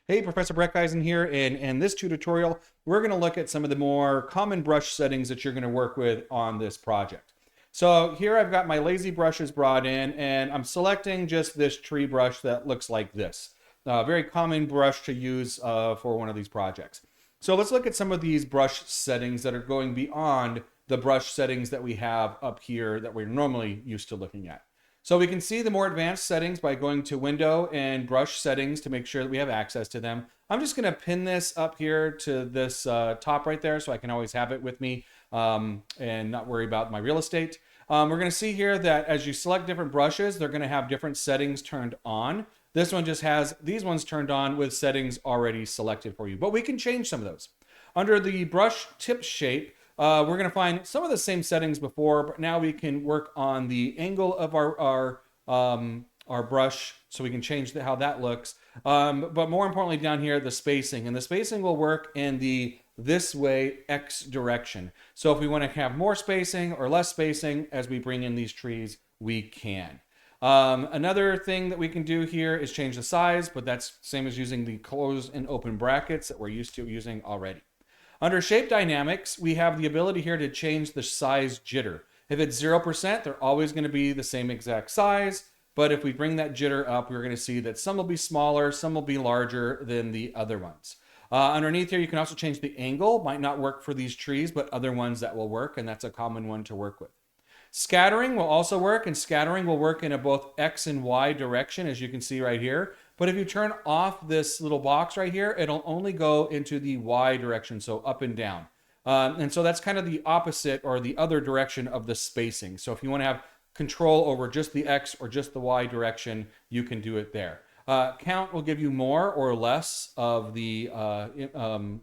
Hey, Professor Breck Eisen here, and in this tutorial, we're going to look at some of the more common brush settings that you're going to work with on this project. So here I've got my lazy brushes brought in, and I'm selecting just this tree brush that looks like this. Very common brush to use for one of these projects. So let's look at some of these brush settings that are going beyond the brush settings that we have up here that we're normally used to looking at. So we can see the more advanced settings by going to Window and Brush Settings to make sure that we have access to them. I'm just going to pin this up here to this top right there so I can always have it with me and not worry about my real estate. We're going to see here that as you select different brushes, they're going to have different settings turned on. This one just has these ones turned on with settings already selected for you, but we can change some of those. Under the brush tip shape, we're going to find some of the same settings before, but now we can work on the angle of our brush, so we can change how that looks. But more importantly, down here, the spacing, and the spacing will work in the this way X direction. So if we want to have more spacing or less spacing as we bring in these trees, we can. Another thing that we can do here is change the size, but that's same as using the closed and open brackets that we're used to using already. Under Shape Dynamics, we have the ability here to change the size jitter. If it's 0%, they're always going to be the same exact size. But if we bring that jitter up, we're going to see that some will be smaller, some will be larger than the other ones. Underneath here, you can also change the angle. Might not work for these trees, but other ones that will work, and that's a common one to work with. Scattering will also work, and scattering will work in a both X and Y direction, as you can see right here. But if you turn off this little box right here, it'll only go into the Y direction, so up and down. And so that's kind of the opposite or the other direction of the spacing. So if you want to have control over just the X or just the Y direction, you can do it there. Count will give you more or less of the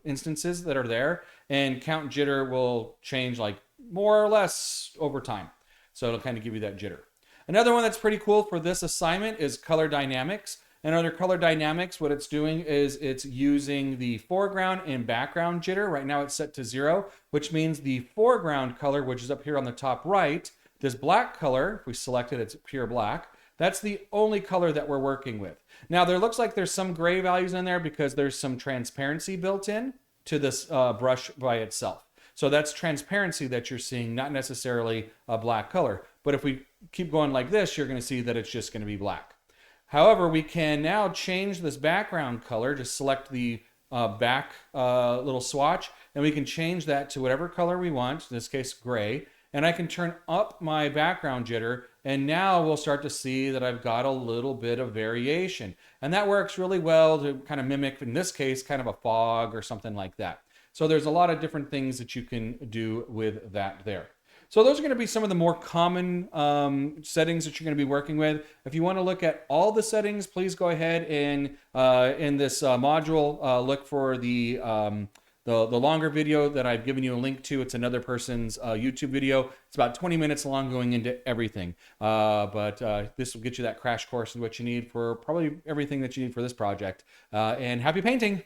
instances that are there, and count jitter will change like more or less over time. So it'll kind of give you that jitter. Another one that's pretty cool for this assignment is color dynamics. And under color dynamics, what it's doing is it's using the foreground and background jitter. Right now it's set to 0, which means the foreground color, which is up here on the top right, this black color, if we select it, it's pure black. That's the only color that we're working with. Now there looks like there's some gray values in there because there's some transparency built in to this brush by itself. So that's transparency that you're seeing, not necessarily a black color. But if we keep going like this, you're going to see that it's just going to be black. However, we can now change this background color. Just select the back little swatch, and we can change that to whatever color we want, in this case gray. And I can turn up my background jitter, and now we'll start to see that I've got a little bit of variation. And that works really well to kind of mimic, in this case, kind of a fog or something like that. So there's a lot of different things that you can do with that there. So those are going to be some of the more common settings that you're going to be working with. If you want to look at all the settings, please go ahead and in this module, look for the longer video that I've given you a link to. It's another person's YouTube video. It's about 20 minutes long going into everything. But this will get you that crash course and what you need for probably everything that you need for this project. And happy painting!